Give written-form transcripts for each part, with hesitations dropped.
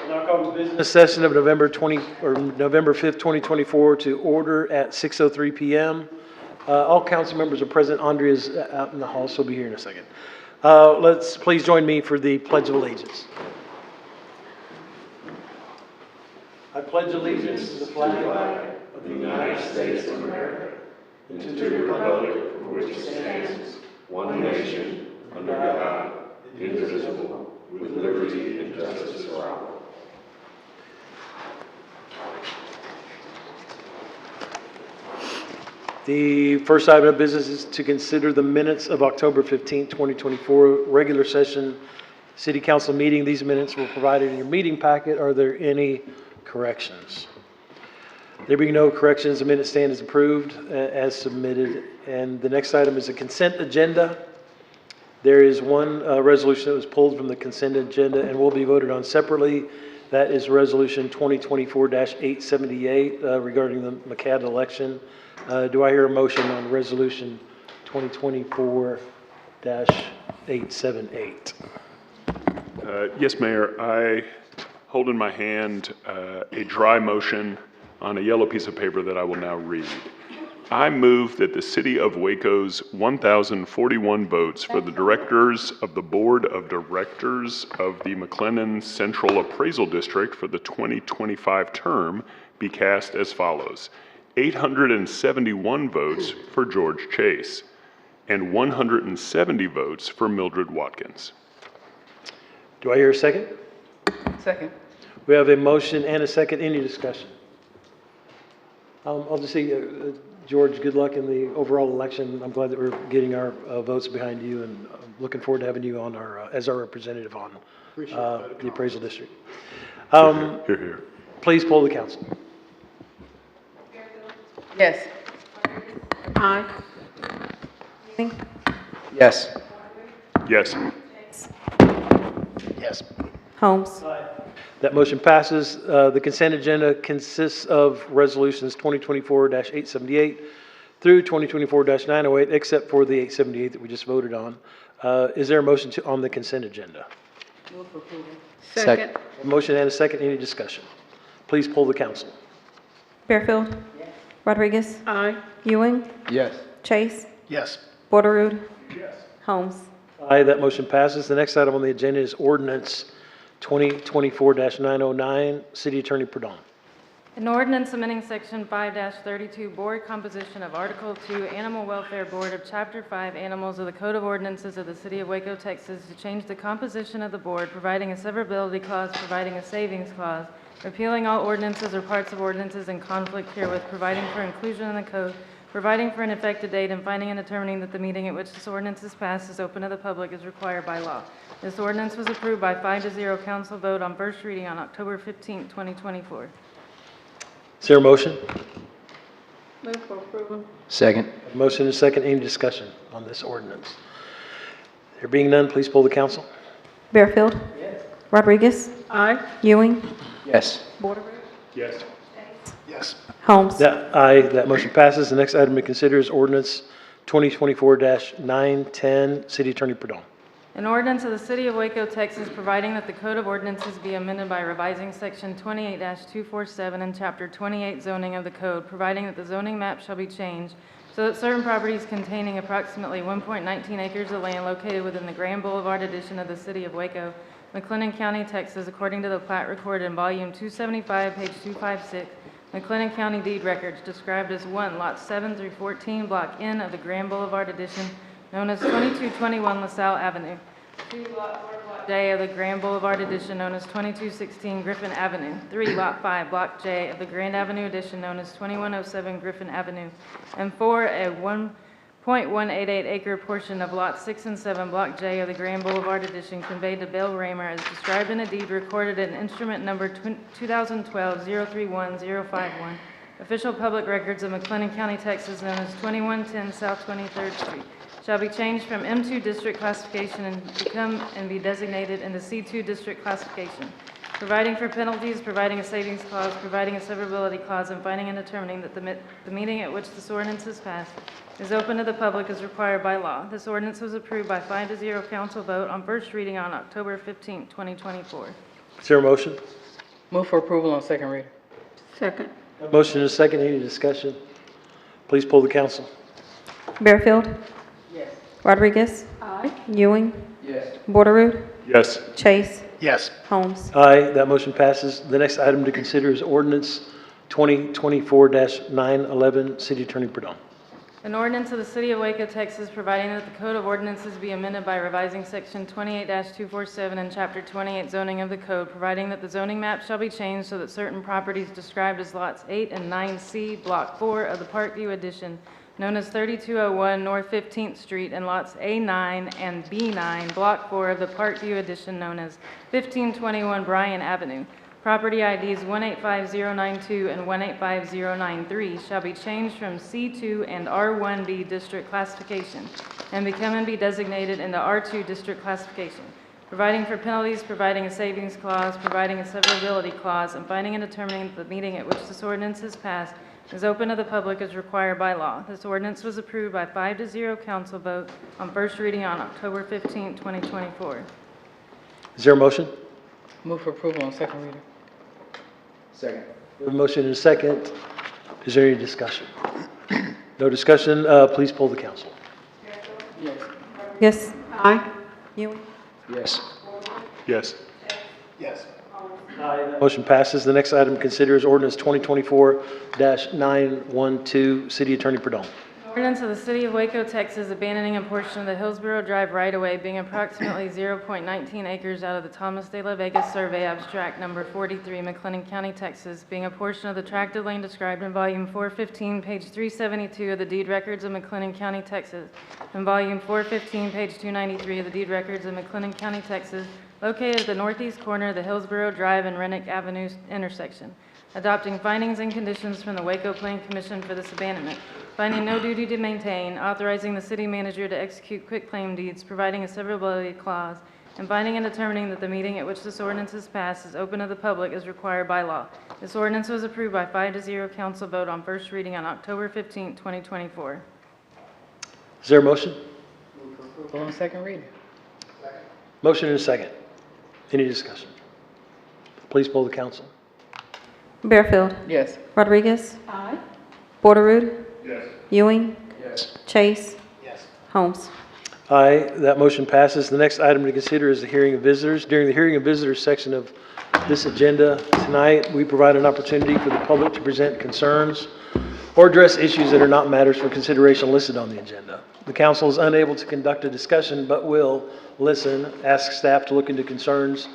Now call the business session of November 5th, 2024 to order at 6:03 p.m. All council members are present. Andrea is out in the hall, so she'll be here in a second. Let's please join me for the Pledge of Allegiance. I pledge allegiance to the flag of the United States of America and to the republic for which it stands, one nation, under God, indivisible, with liberty and justice for all. The first item of business is to consider the minutes of October 15, 2024, regular session city council meeting. These minutes were provided in your meeting packet. Are there any corrections? There being no corrections, the minutes stand as approved as submitted. And the next item is a consent agenda. There is one resolution that was pulled from the consent agenda and will be voted on separately. That is Resolution 2024-878 regarding the McCadden election. Do I hear a motion on Resolution 2024-878? Yes, Mayor. I hold in my hand a dry motion on a yellow piece of paper that I will now read. I move that the City of Waco's 1,041 votes for the directors of the Board of Directors of the McLennan Central Appraisal District for the 2025 term be cast as follows: 871 votes for George Chase and 170 votes for Mildred Watkins. Do I hear a second? Second. We have a motion and a second. Any discussion? I'll just say, George, good luck in the overall election. I'm glad that we're getting our votes behind you, and I'm looking forward to having you on our as our representative on the appraisal district. Hear, hear. Please poll the council. Yes. Aye. Yes. Yes. Yes. Holmes. That motion passes. The consent agenda consists of resolutions 2024-878 through 2024-908, except for the 878 that we just voted on. Is there a motion on the consent agenda? Move for approval. Second. A motion and a second. Any discussion? Please poll the council. Fairfield. Rodriguez. Aye. Ewing. Yes. Chase. Yes. Borderoud. Holmes. Aye, that motion passes. The next item on the agenda is ordinance 2024-909. City Attorney Perdon. An ordinance amending Section 5-32 Board Composition of Article 2 Animal Welfare Board of Chapter 5 Animals of the Code of Ordinances of the City of Waco, Texas to change the composition of the board, providing a severability clause, providing a savings clause, repealing all ordinances or parts of ordinances in conflict herewith, providing for inclusion in the code, providing for an effective date, and finding and determining that the meeting at which this ordinance is passed is open to the public as required by law. This ordinance was approved by 5-0 council vote on first reading on October 15, 2024. Is there a motion? Move for approval. Second. Motion and a second. Any discussion on this ordinance? There being none, please poll the council. Fairfield. Rodriguez. Aye. Ewing. Yes. Borderoud. Yes. Yes. Holmes. That motion passes. The next item to consider is ordinance 2024-910. City Attorney Perdon. An ordinance of the City of Waco, Texas, providing that the Code of Ordinances be amended by revising Section 28-247 and Chapter 28 zoning of the Code, providing that the zoning map shall be changed so that certain properties containing approximately 1.19 acres of land located within the Grand Boulevard addition of the City of Waco, McLennan County, Texas, according to the plat recorded in Volume 275, page 256, McLennan County Deed Records, described as 1, Lots 7 through 14, Block N of the Grand Boulevard addition, known as 2221 LaSalle Avenue. 2, Lot 4, Block J of the Grand Boulevard addition, known as 2216 Griffin Avenue. 3, Lot 5, Block J of the Grand Avenue addition, known as 2107 Griffin Avenue. And 4, a 1.188 acre portion of Lot 6 and 7, Block J of the Grand Boulevard addition, conveyed to Bill Raymer as described in a deed recorded in instrument number 2012-031051, official public records of McLennan County, Texas, known as 2110 South 23rd Street. Shall be changed from M2 district classification and be designated into C2 district classification, providing for penalties, providing a savings clause, providing a severability clause, and finding and determining that the meeting at which this ordinance is passed is open to the public as required by law. This ordinance was approved by 5-0 council vote on first reading on October 15, 2024. Is there a motion? Move for approval on second reading. Second. Motion and a second, any discussion? Please poll the council. Bearfield, Yes. Rodriguez, Aye. Ewing, Yes. Borderood, Yes. Chase, Yes. Holmes. Aye, that motion passes. The next item to consider is ordinance 2024-911, City Attorney Perdon. An ordinance of the City of Waco, Texas, providing that the Code of Ordinances be amended by revising Section 28-247 and Chapter 28 zoning of the code, providing that the zoning map shall be changed so that certain properties described as lots 8 and 9C, Block 4 of the Parkview Addition, known as 3201 North 15th Street, and lots A9 and B9, Block 4 of the Parkview Addition, known as 1521 Bryan Avenue. Property IDs 185092 and 185093 shall be changed from C2 and R1B district classification and become and be designated into R2 district classification, providing for penalties, providing a savings clause, providing a severability clause, and finding and determining that the meeting at which this ordinance is passed is open to the public as required by law. This ordinance was approved by 5-0 council vote on first reading on October 15, 2024. Is there a motion? Move for approval on second reading. Second. We have a motion and a second. Is there any discussion? No discussion, please poll the council. Yes. Yes. Aye. Ewing, Yes. Yes. Motion passes. The next item to consider is ordinance 2024-912, City Attorney Perdon. Ordinance of the City of Waco, Texas, abandoning a portion of the Hillsborough Drive right-of-way being approximately 0.19 acres out of the Thomas de la Vega Survey Abstract Number 43, McLennan County, Texas, being a portion of the tract of land described in Volume 415, page 372 of the Deed Records of McLennan County, Texas, and Volume 415, page 293 of the Deed Records of McLennan County, Texas, located at the northeast corner of the Hillsborough Drive and Rennick Avenue intersection, adopting findings and conditions from the Waco Plan Commission for this abandonment, finding no duty to maintain, authorizing the city manager to execute quitclaim deeds, providing a severability clause, and finding and determining that the meeting at which this ordinance is passed is open to the public as required by law. This ordinance was approved by 5-0 council vote on first reading on October 15, 2024. Is there a motion? Move for approval on second reading. Motion and a second. Any discussion? Please poll the council. Bearfield, Yes. Rodriguez, Aye. Borderood, Yes. Ewing, Yes. Chase, Holmes. Aye, that motion passes. The next item to consider is the hearing of visitors. During the hearing of visitors section of this agenda tonight, we provide an opportunity for the public to present concerns or address issues that are not matters for consideration listed on the agenda. The council is unable to conduct a discussion but will listen, ask staff to look into concerns,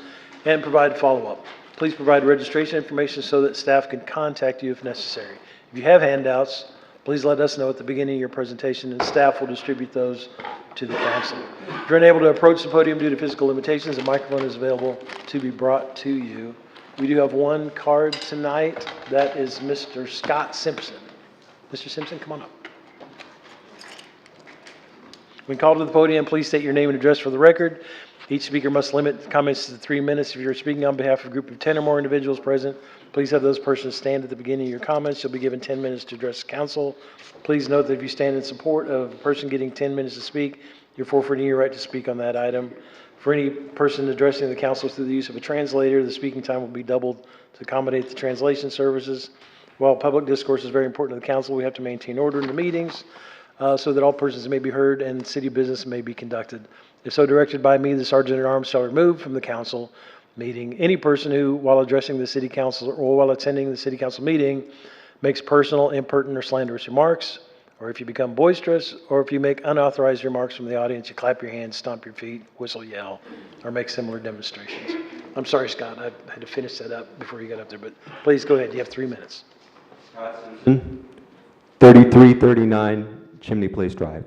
and provide follow-up. Please provide registration information so that staff can contact you if necessary. If you have handouts, please let us know at the beginning of your presentation, and staff will distribute those to the council. If you're unable to approach the podium due to physical limitations, a microphone is available to be brought to you. We do have one card tonight. That is Mr. Scott Simpson. Mr. Simpson, come on up. When called to the podium, please state your name and address for the record. Each speaker must limit comments to 3 minutes. If you're speaking on behalf of a group of 10 or more individuals present, please have those persons stand at the beginning of your comments. You'll be given 10 minutes to address the council. Please note that if you stand in support of a person getting 10 minutes to speak, you're forfeiting your right to speak on that item. For any person addressing the council through the use of a translator, the speaking time will be doubled to accommodate the translation services. While public discourse is very important to the council, we have to maintain order in the meetings so that all persons may be heard and city business may be conducted. If so directed by me, the Sergeant at Arms shall remove from the council meeting any person who, while addressing the city council or while attending the city council meeting, makes personal, impertinent, or slanderous remarks, or if you become boisterous, or if you make unauthorized remarks from the audience, you clap your hands, stomp your feet, whistle, yell, or make similar demonstrations. I'm sorry, Scott, I had to finish that up before you got up there, but please go ahead. You have 3 minutes. 3339 Chimney Place Drive.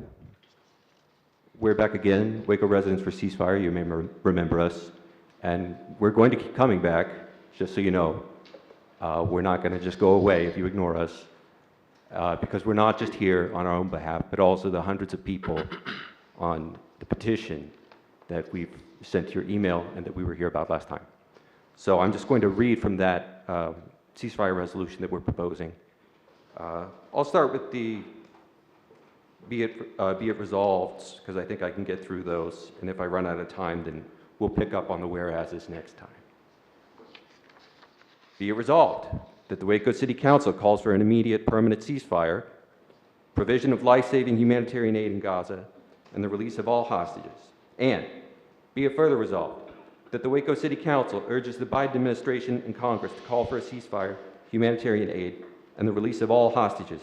We're back again, Waco Residents for Ceasefire, you may remember us, and we're going to keep coming back, just so you know. We're not going to just go away if you ignore us, because we're not just here on our own behalf, but also the hundreds of people on the petition that we've sent to your email and that we were here about last time. So I'm just going to read from that ceasefire resolution that we're proposing. I'll start with the be it resolved, because I think I can get through those, and if I run out of time, then we'll pick up on the whereases next time. Be it resolved that the Waco City Council calls for an immediate permanent ceasefire, provision of life-saving humanitarian aid in Gaza, and the release of all hostages. And be it further resolved that the Waco City Council urges the Biden administration and Congress to call for a ceasefire, humanitarian aid, and the release of all hostages.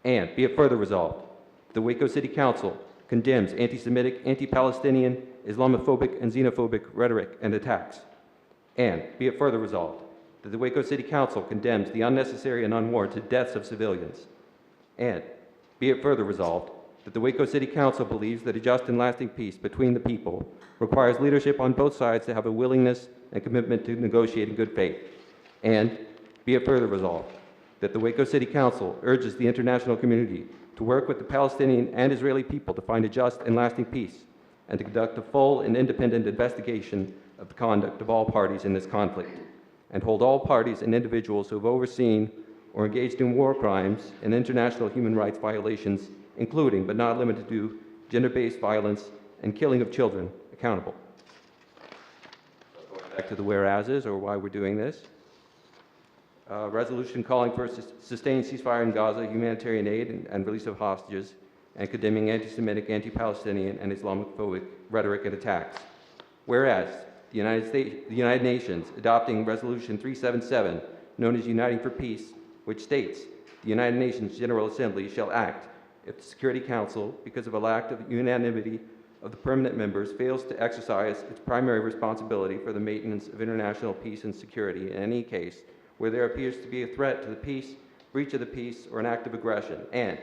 And be it further resolved, the Waco City Council condemns anti-Semitic, anti-Palestinian, Islamophobic, and xenophobic rhetoric and attacks. And be it further resolved that the Waco City Council condemns the unnecessary and unwarranted deaths of civilians. And be it further resolved that the Waco City Council believes that a just and lasting peace between the people requires leadership on both sides to have a willingness and commitment to negotiate in good faith. And be it further resolved that the Waco City Council urges the international community to work with the Palestinian and Israeli people to find a just and lasting peace and to conduct a full and independent investigation of the conduct of all parties in this conflict, and hold all parties and individuals who have overseen or engaged in war crimes and international human rights violations, including but not limited to gender-based violence and killing of children, accountable. Back to the whereases, or why we're doing this. Resolution calling for a sustained ceasefire in Gaza, humanitarian aid, and release of hostages, and condemning anti-Semitic, anti-Palestinian, and Islamophobic rhetoric and attacks. Whereas the United Nations adopting Resolution 377, known as Uniting for Peace, which states the United Nations General Assembly shall act if the Security Council, because of a lack of unanimity of the permanent members, fails to exercise its primary responsibility for the maintenance of international peace and security in any case where there appears to be a threat to the peace, breach of the peace, or an act of aggression. And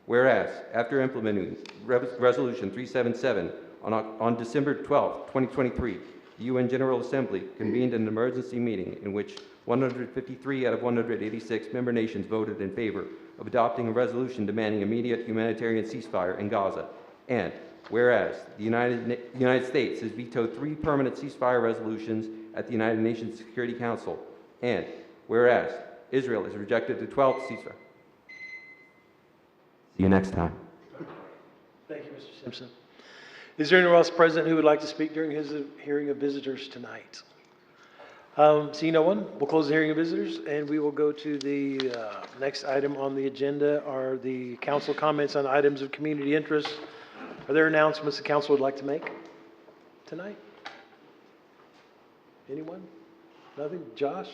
whereas, after implementing Resolution 377 on December 12, 2023, the UN General Assembly convened an emergency meeting in which 153 out of 186 member nations voted in favor of adopting a resolution demanding immediate humanitarian ceasefire in Gaza. And whereas the United States has vetoed 3 permanent ceasefire resolutions at the United Nations Security Council. And whereas Israel has rejected the 12th ceasefire. See you next time. Thank you, Mr. Simpson. Is there anyone else present who would like to speak during his hearing of visitors tonight? Seeing no one, we'll close the hearing of visitors, and we will go to the next item on the agenda are the council comments on items of community interest. Are there announcements the council would like to make tonight? Anyone? Nothing? Josh?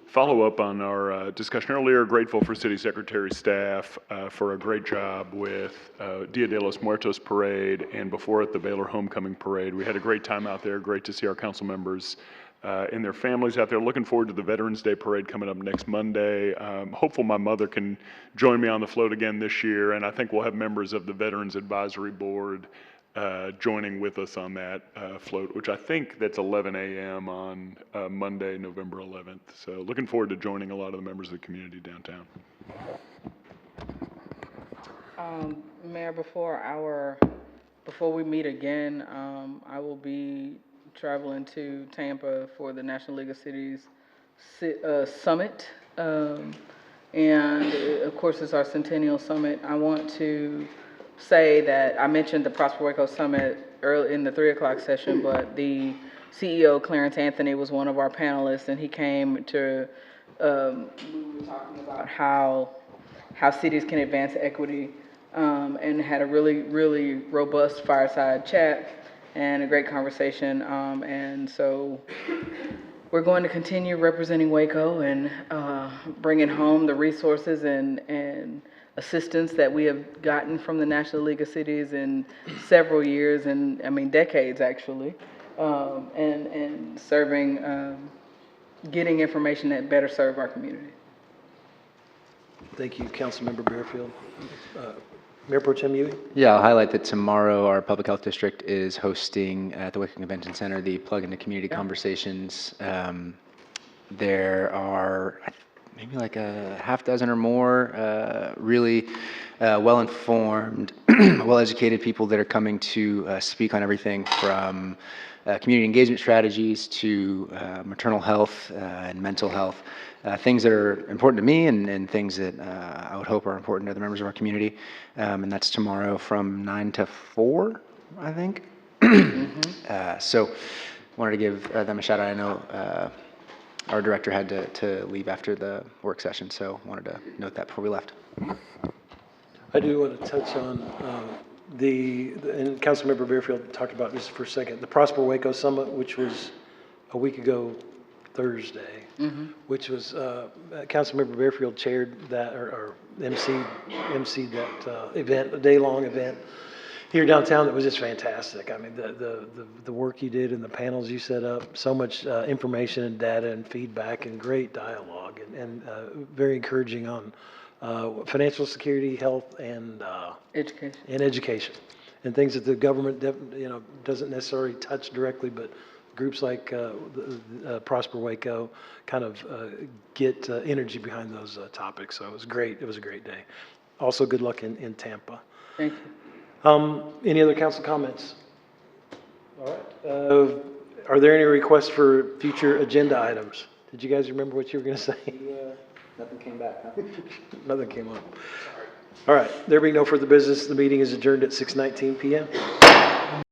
Follow up on our discussion earlier. Grateful for City Secretary staff for a great job with Dia de los Muertos Parade and before it, the Baylor Homecoming Parade. We had a great time out there. Great to see our council members and their families out there. Looking forward to the Veterans Day Parade coming up next Monday. Hopeful my mother can join me on the float again this year, and I think we'll have members of the Veterans Advisory Board joining with us on that float, which I think that's 11 a.m. on Monday, November 11th. So looking forward to joining a lot of the members of the community downtown. Mayor, before we meet again, I will be traveling to Tampa for the National League of Cities Summit. And of course, it's our Centennial Summit. I want to say that I mentioned the Prosper Waco Summit early in the 3 o'clock session, but the CEO, Clarence Anthony, was one of our panelists, and he came to, we were talking about how cities can advance equity, and had a really, really robust fireside chat and a great conversation. And so we're going to continue representing Waco and bringing home the resources and assistance that we have gotten from the National League of Cities in several years, and I mean decades actually, and serving, getting information that better serve our community. Thank you, Councilmember Bearfield. Mayor Pro Tem Ewing? Yeah, I'll highlight that tomorrow our Public Health District is hosting at the Waco Convention Center the Plug into Community Conversations. There are maybe like a half dozen or more really well-informed, well-educated people that are coming to speak on everything from community engagement strategies to maternal health and mental health, things that are important to me and things that I would hope are important to the members of our community. And that's tomorrow from 9 to 4, I think. So wanted to give them a shout out. I know our director had to leave after the work session, so wanted to note that before we left. I do want to touch on and Councilmember Bearfield talked about this for a second, the Prosper Waco Summit, which was a week ago Thursday, which was, Councilmember Bearfield chaired that, or emceed that event, a day-long event here downtown that was just fantastic. I mean, the work you did and the panels you set up, so much information and data and feedback and great dialogue and very encouraging on financial security, health, and Education. and things that the government, doesn't necessarily touch directly, but groups like Prosper Waco kind of get energy behind those topics. So it was great. It was a great day. Also, good luck in Tampa. Thank you. Any other council comments? All right. Are there any requests for future agenda items? Did you guys remember what you were going to say? Nothing came back, huh? Nothing came up. All right. There being no further business, the meeting is adjourned at 6:19 PM.